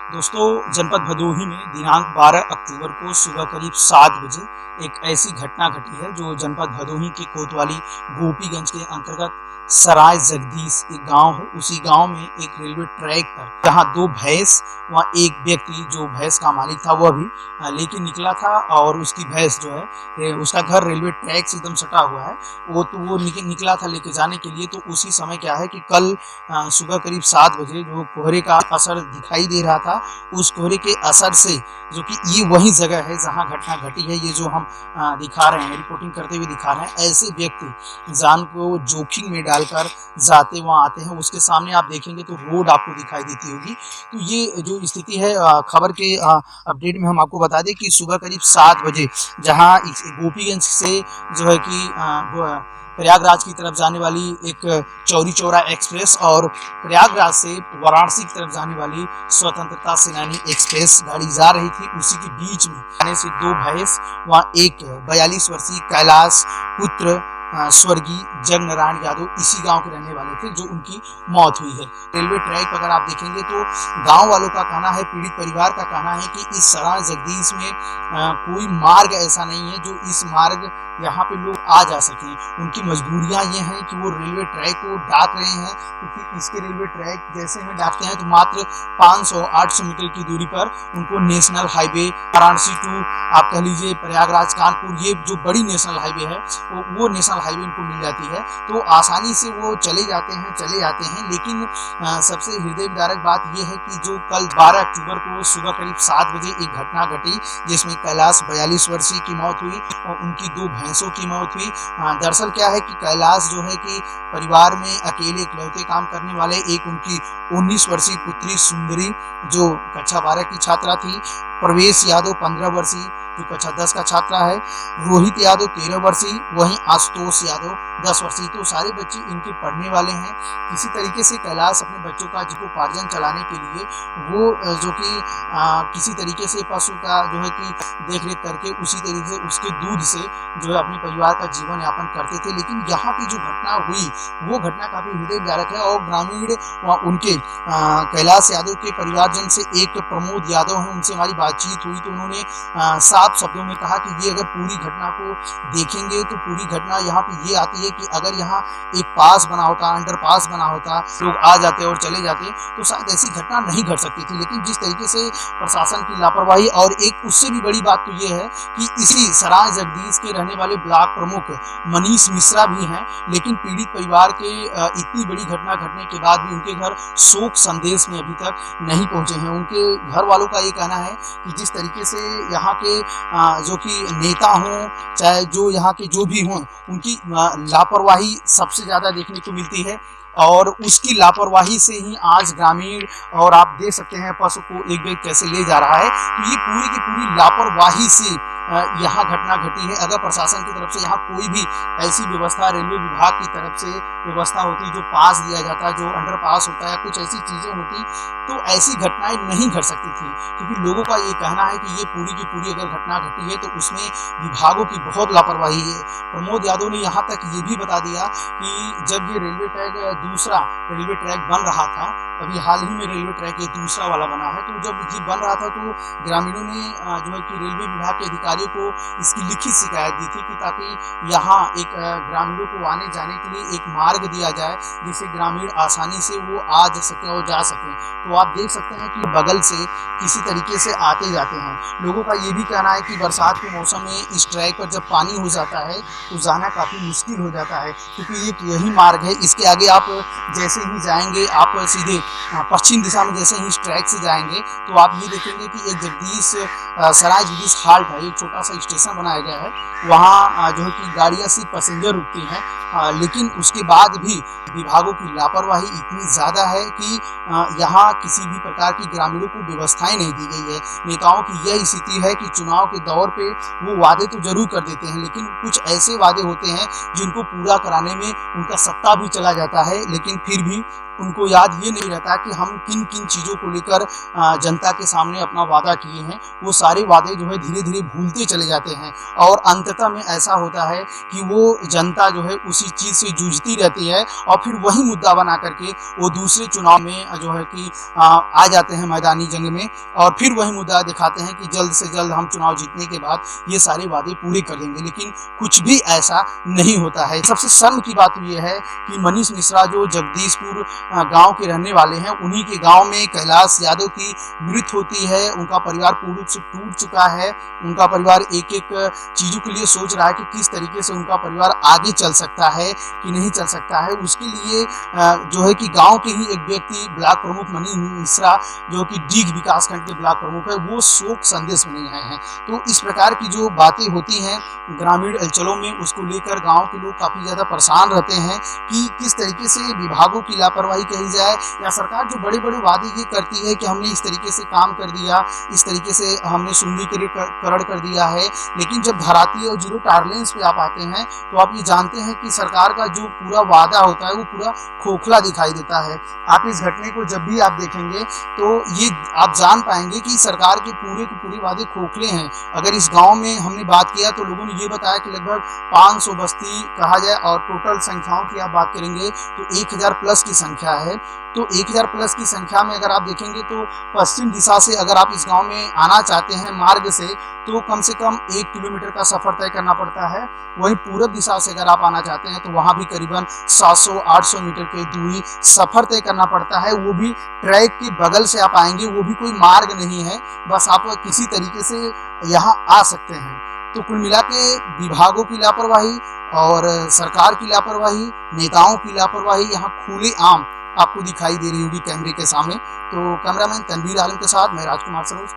दोस्तों, जनपद भदोही में दिनांक 12 अक्टूबर को सुबह करीब 7 बजे एक ऐसी घटना घटी है जो जनपद भदोही के कोतवाली गोपीगंज के अंतर्गत सराय जगदीश एक गांव है। उसी गांव में एक रेलवे ट्रैक पर जहां दो भैंस वहां एक व्यक्ति जो भैंस का मालिक था वह भी लेके निकला था और उसकी भैंस जो है उसका घर रेलवे ट्रैक से एकदम सटा हुआ है। वो निकला था लेके जाने के लिए। तो उसी समय क्या है कि कल सुबह करीब 7 बजे जो कोहरे का असर दिखाई दे रहा था, उस कोहरे के असर से जो कि ये वही जगह है जहां घटना घटी है, ये जो हम दिखा रहे हैं, रिपोर्टिंग करते हुए दिखा रहे हैं, ऐसे व्यक्ति जान को जोखिम में डालकर जाते वहां आते हैं। उसके सामने आप देखेंगे तो रोड आपको दिखाई देती होगी। तो ये जो स्थिति है, खबर के अपडेट में हम आपको बता दें कि सुबह करीब 7 बजे जहां गोपीगंज से जो है कि प्रयागराज की तरफ जाने वाली एक चौरी चौरा एक्सप्रेस और प्रयागराज से वाराणसी की तरफ जाने वाली स्वतंत्रता सेनानी एक्सप्रेस गाड़ी जा रही थी। उसी के बीच में आने से दो भैंस वहाँ एक 42 वर्षीय कैलाश पुत्र स्वर्गीय जगनारायण यादव इसी गांव के रहने वाले थे, जो उनकी मौत हुई है। रेलवे ट्रैक पर अगर आप देखेंगे तो गांव वालों का कहना है, पीड़ित परिवार का कहना है कि इस सराय जगदीश में कोई मार्ग ऐसा नहीं है जो इस मार्ग यहाँ पे लोग आ जा सकें। उनकी मजबूरियां ये हैं कि वो रेलवे ट्रैक को डाक रहे हैं, क्योंकि इसके रेलवे ट्रैक जैसे में डाकते हैं तो मात्र 500-800 मीटर की दूरी पर उनको नेशनल हाईवे वाराणसी टू आप कह लीजिए प्रयागराज कानपुर, ये जो बड़ी नेशनल हाईवे है वो नेशनल हाईवे उनको मिल जाती है। तो आसानी से वो चले जाते हैं। लेकिन सबसे हृदय विदारक बात यह है कि जो कल 12 अक्टूबर को सुबह करीब 7 बजे एक घटना घटी जिसमें कैलाश 42 वर्षीय की मौत हुई और उनकी दो भैंसों की मौत हुई। दरअसल क्या है कि कैलाश जो है कि परिवार में अकेले इकलौते काम करने वाले, एक उनकी 19 वर्षीय पुत्री सुंदरी जो कक्षा 12 की छात्रा थी, प्रवेश यादव 15 वर्षीय जो कक्षा 10 का छात्रा है, रोहित यादव 13 वर्षीय, वहीं आशुतोष यादव 10 वर्षीय। तो सारे बच्चे इनके पढ़ने वाले हैं। किसी तरीके से कैलाश अपने बच्चों का जीविकोपार्जन चलाने के लिए वो जो कि किसी तरीके से पशु का जो है कि देख रेख करके उसी तरीके से उसके दूध से जो है अपने परिवार का जीवन यापन करते थे। लेकिन यहाँ की जो घटना हुई वो घटना काफ़ी हृदय विदारक है और ग्रामीण उनके कैलाश यादव के परिवारजन से एक प्रमोद यादव हैं, उनसे हमारी बातचीत हुई तो उन्होंने साफ शब्दों में कहा कि ये अगर पूरी घटना को देखेंगे तो पूरी घटना यहाँ पे ये आती है कि अगर यहाँ एक पास बना होता, अंडर पास बना होता, लोग आ जाते और चले जाते तो शायद ऐसी घटना नहीं घट सकती थी। लेकिन जिस तरीके से प्रशासन की लापरवाही, और एक उससे भी बड़ी बात तो ये है कि इसी सराय जगदीश के रहने वाले ब्लॉक प्रमुख मनीष मिश्रा भी हैं, लेकिन पीड़ित परिवार के इतनी बड़ी घटना घटने के बाद भी उनके घर शोक संदेश में अभी तक नहीं पहुंचे हैं। उनके घर वालों का ये कहना है कि जिस तरीके से यहाँ के जो कि नेता हों, चाहे जो यहाँ के जो भी हों, उनकी लापरवाही सबसे ज़्यादा देखने को मिलती है और उसकी लापरवाही से ही आज ग्रामीण, और आप देख सकते हैं पशु को एक व्यक्ति कैसे ले जा रहा है। तो ये पूरी की पूरी लापरवाही से यहाँ घटना घटी है। अगर प्रशासन की तरफ से यहाँ कोई भी ऐसी व्यवस्था, रेलवे विभाग की तरफ से व्यवस्था होती, जो पास दिया जाता, जो अंडर पास होता है, कुछ ऐसी चीज़ें होती तो ऐसी घटनाएं नहीं घट सकती थी। क्योंकि लोगों का ये कहना है कि ये पूरी की पूरी अगर घटना घटी है तो उसमें विभागों की बहुत लापरवाही है। प्रमोद यादव ने यहाँ तक ये भी बता दिया कि जब ये दूसरा रेलवे ट्रैक बन रहा था, अभी हाल ही में रेलवे ट्रैक ये दूसरा वाला बना है, तो जब ये बन रहा था तो ग्रामीणों ने जो है कि रेलवे विभाग के अधिकारियों को इसकी लिखित शिकायत दी थी कि ताकि यहाँ एक ग्रामीणों को आने जाने के लिए एक मार्ग दिया जाए जिससे ग्रामीण आसानी से वो आ जा सके और जा सकें। तो आप देख सकते हैं कि बगल से किसी तरीके से आते जाते हैं। लोगों का ये भी कहना है कि बरसात के मौसम में इस ट्रैक पर जब पानी हो जाता है तो जाना काफ़ी मुश्किल हो जाता है, क्योंकि एक यही मार्ग है। इसके आगे आप जैसे ही जाएंगे, आप सीधे पश्चिम दिशा में जैसे ही इस ट्रैक से जाएंगे तो आप ये देखेंगे कि एक सराय जगदीश हाल्ट है, एक छोटा सा स्टेशन बनाया गया है। वहाँ जो है कि गाड़ियाँ सिर्फ पैसेंजर रुकती हैं, लेकिन उसके बाद भी विभागों की लापरवाही इतनी ज़्यादा है कि यहाँ किसी भी प्रकार की ग्रामीणों को व्यवस्थाएं नहीं दी गई है। नेताओं की यह स्थिति है कि चुनाव के दौर पे वो वादे तो जरूर कर देते हैं, लेकिन कुछ ऐसे वादे होते हैं जिनको पूरा कराने में उनका सत्ता भी चला जाता है, लेकिन फिर भी उनको याद ये नहीं रहता कि हम किन किन चीज़ों को लेकर जनता के सामने अपना वादा किए हैं। वो सारे वादे जो है धीरे धीरे भूलते चले जाते हैं और अंततः में ऐसा होता है कि वो जनता जो है उसी चीज़ से जूझती रहती है और फिर वही मुद्दा बना करके वो दूसरे चुनाव में जो है कि आ जाते हैं मैदानी जंग में और फिर वही मुद्दा दिखाते हैं कि जल्द से जल्द हम चुनाव जीतने के बाद ये सारे वादे पूरे कर देंगे, लेकिन कुछ भी ऐसा नहीं होता है। सबसे शर्म की बात ये है कि मनीष मिश्रा जो जगदीशपुर गांव के रहने वाले हैं, उन्हीं के गांव में कैलाश यादव की मृत्यु होती है। उनका परिवार पूर्ण रूप से टूट चुका है। उनका परिवार एक एक चीज़ों के लिए सोच रहा है कि किस तरीके से उनका परिवार आगे चल सकता है कि नहीं चल सकता है। उसके लिए जो है कि गांव के ही एक व्यक्ति ब्लॉक प्रमुख मनीष मिश्रा जो कि डीग विकासखंड के ब्लॉक प्रमुख है, वो शोक संदेश में नहीं आए हैं। तो इस प्रकार की जो बातें होती हैं ग्रामीण अंचलों में, उसको लेकर गांव के लोग काफ़ी ज़्यादा परेशान रहते हैं कि किस तरीके से विभागों की लापरवाही कही जाए या सरकार जो बड़े बड़े वादे ये करती है कि हमने इस तरीके से काम कर दिया, इस तरीके से हमने सुंदरीकरण कर दिया है, लेकिन जब धरातल और जीरो टॉलरेंस पे आप आते हैं तो आप ये जानते हैं कि सरकार का जो पूरा वादा होता है वो पूरा खोखला दिखाई देता है। आप इस घटने को जब भी आप देखेंगे तो ये आप जान पाएंगे कि सरकार के पूरे वादे खोखले हैं। अगर इस गांव में हमने बात किया तो लोगों ने ये बताया कि लगभग 500 बस्ती कहा जाए और टोटल संख्याओं की आप बात करेंगे तो 1000 प्लस की संख्या है। तो 1000 प्लस की संख्या में अगर आप देखेंगे तो पश्चिम दिशा से अगर आप इस गांव में आना चाहते हैं मार्ग से तो कम से कम 1 किलोमीटर का सफ़र तय करना पड़ता है। वहीं पूरब दिशा से अगर आप आना चाहते हैं तो वहाँ भी करीबन 700-800 मीटर की दूरी सफ़र तय करना पड़ता है। वो भी ट्रैक के बगल से आप आएंगे, वो भी कोई मार्ग नहीं है, बस आप किसी तरीके से यहाँ आ सकते हैं। तो कुल मिला के विभागों की लापरवाही और सरकार की लापरवाही, नेताओं की लापरवाही यहाँ खुले आम आपको दिखाई दे रही होगी कैमरे के सामने। तो कैमरामैन तनवीर आलम के साथ मैं राजकुमार सरोज।